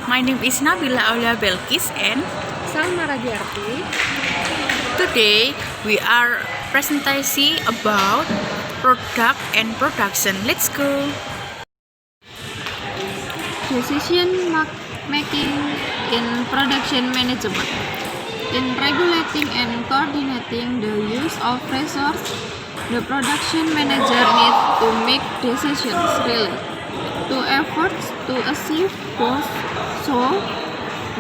My name is Nabilah Aulia and salma'a radiarti. Today we are presentation about product and production. Let's go. Decision making in production management. In regulating and coordinating the use of resources, the production manager needs to make decisions related to efforts to achieve goals so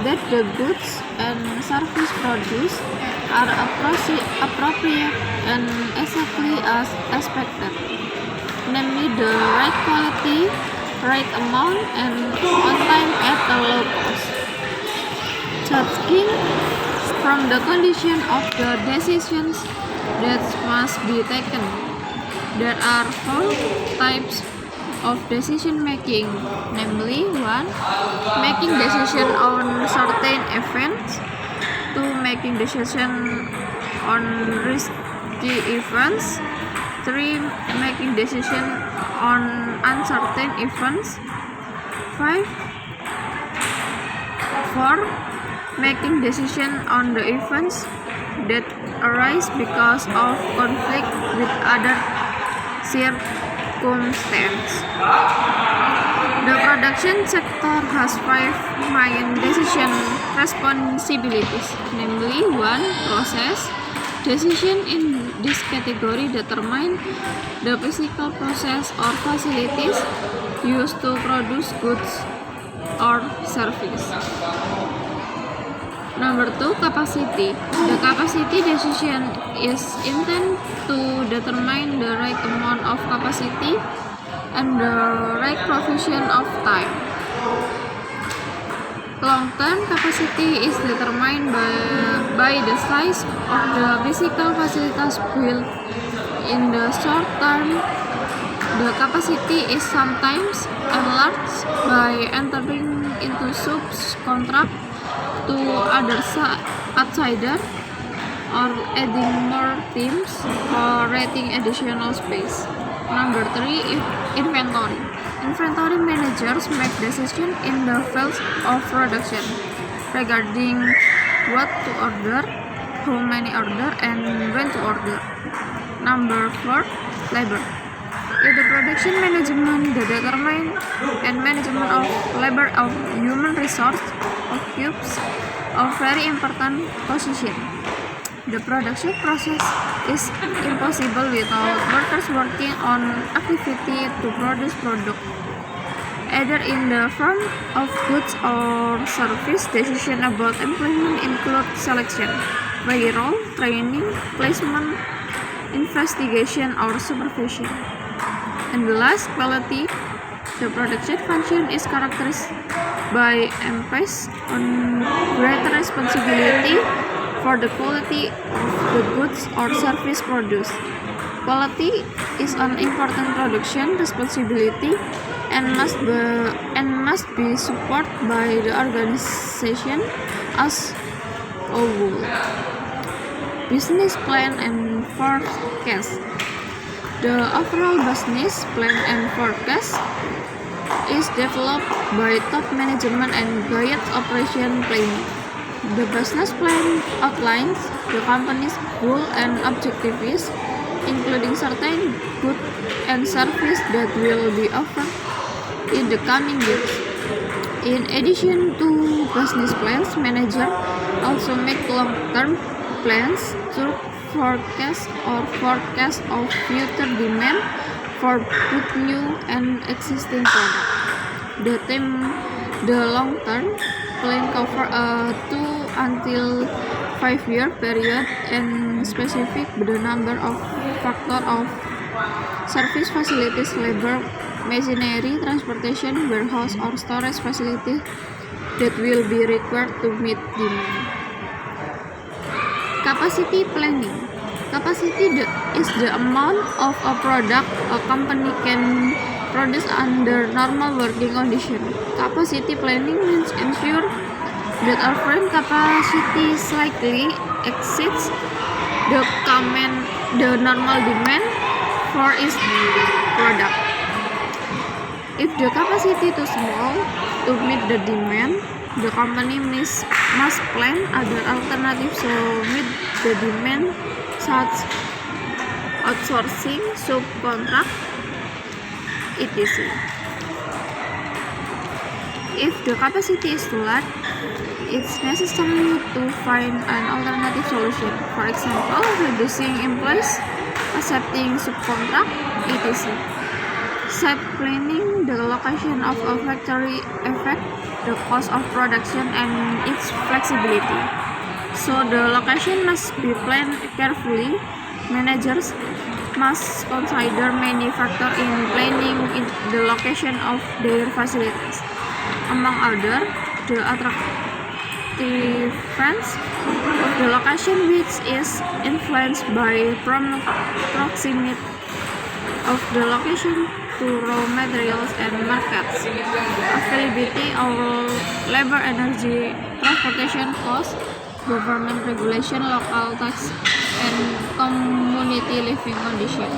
that the goods and service produced are appropriate and exactly as expected, namely the right quality, right amount, and on time at a low cost. Judging from the condition of the decisions that must be taken, there are four types of decision making, namely 1. Making decision on certain events, 2. Making decision on risky events, 3. Making decision on uncertain events, 4. Making decision on the events that arise because of conflict with other circumstances. The production sector has 5 main decision responsibilities, namely 1. Process. Decision in this category determine the physical process or facilities used to produce goods or service. Number 2. Capacity. The capacity decision is intended to determine the right amount of capacity and the right provision of time. Long-term capacity is determined by the size of the physical facilities built. In the short term, the capacity is sometimes enlarged by entering into subcontract to other outsiders or adding more teams or renting additional space. Number 3. Inventory. Inventory managers make decisions in the field of production regarding what to order, how many order, and when to order. Number 4. Labor. In the production management, the determination and management of labor of human resource occupies a very important position. The production process is impossible without workers working on activity to produce product, either in the form of goods or service. Decision about employment include selection, payroll, training, placement, investigation, or supervision. And the last, quality. The production function is characterized by emphasis on greater responsibility for the quality of the goods or service produced. Quality is an important production responsibility and must be supported by the organization as a whole. Business plan and forecast. The overall business plan and forecast is developed by top management and guides operation planning. The business plan outlines the company's goal and objectives, including certain goods and services that will be offered in the coming years. In addition to business plans, managers also make long-term plans to forecast of future demand for both new and existing products. The long-term plan cover a 2 until 5 year period and specific the number of factors of service facilities, labor, machinery, transportation, warehouse, or storage facilities that will be required to meet demand. Capacity planning. Capacity is the amount of a product a company can produce under normal working conditions. Capacity planning means ensure that our current capacity slightly exceeds the normal demand for its product. If the capacity too small to meet the demand, The company must plan other alternatives to meet the demand, such outsourcing, subcontract, etc. If the capacity is too large, it's necessary to find an alternative solution. For example, reducing employees, accepting subcontract, etc. Site planning, the location of a factory affect the cost of production and its flexibility. So the location must be planned carefully. Managers must consider many factors in planning the location of their facilities. Among other, the attractiveness of the location, which is influenced by proximity of the location to raw materials and markets, availability of labor, energy, transportation costs, government regulation, local tax, and community living conditions.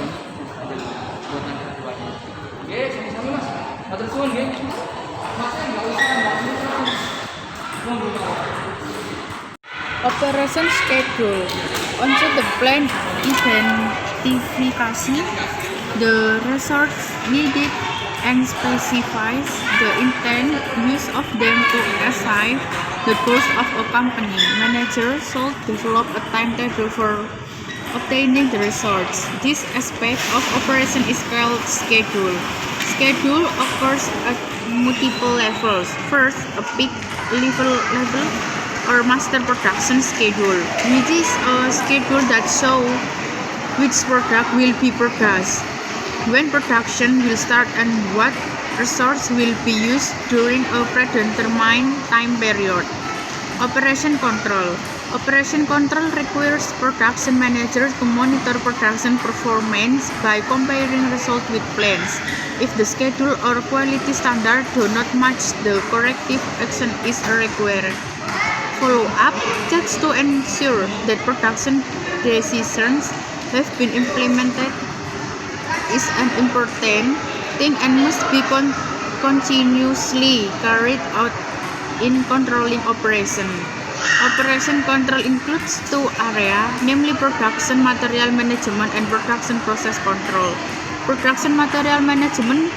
Operation schedule. Onto the plan identification, the resources needed and specifies the intent use of them to achieve the goals of a company. Managers should develop a timetable for obtaining the resources. This aspect of operation is called schedule. Schedule occurs at multiple levels. First, a peak level or master production schedule, which is a schedule that shows which product will be produced, when production will start, and what resource will be used during a predetermined time period. Operation control. Operation control requires production managers to monitor production performance by comparing results with plans. If the schedule or quality standard do not match, the corrective action is required. Follow-up checks to ensure that production decisions have been implemented is an important thing and must be continuously carried out in controlling operation. Operation control includes two areas, namely production material management and production process control. Production material management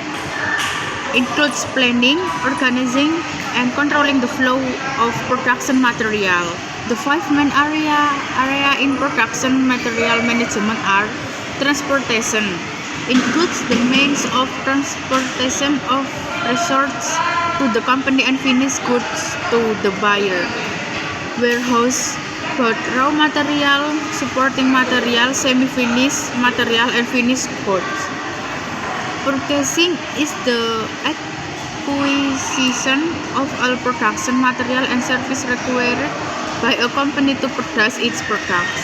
includes planning, organizing, and controlling the flow of production material. The five main area in production material management are: transportation, includes the means of transportation of resources to the company and finished goods to the buyer. Warehouse, both raw material, supporting material, semi-finished material, and finished goods. Purchasing is the acquisition of all production material and service required by a company to produce its products.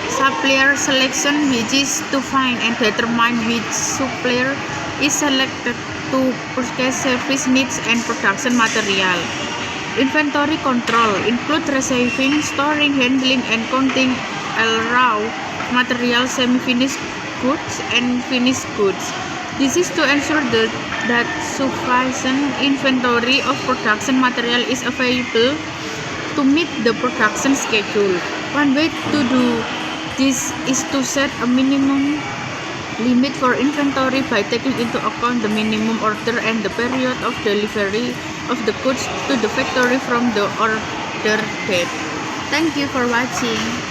Supplier selection, which is to find and determine which supplier is selected to purchase service needs and production material. Inventory control includes receiving, storing, handling, and counting all raw material, semi-finished goods, and finished goods. This is to ensure that sufficient inventory of production material is available to meet the production schedule. One way to do this is to set a minimum limit for inventory by taking into account the minimum order and the period of delivery of the goods to the factory from the order date. Thank you for watching.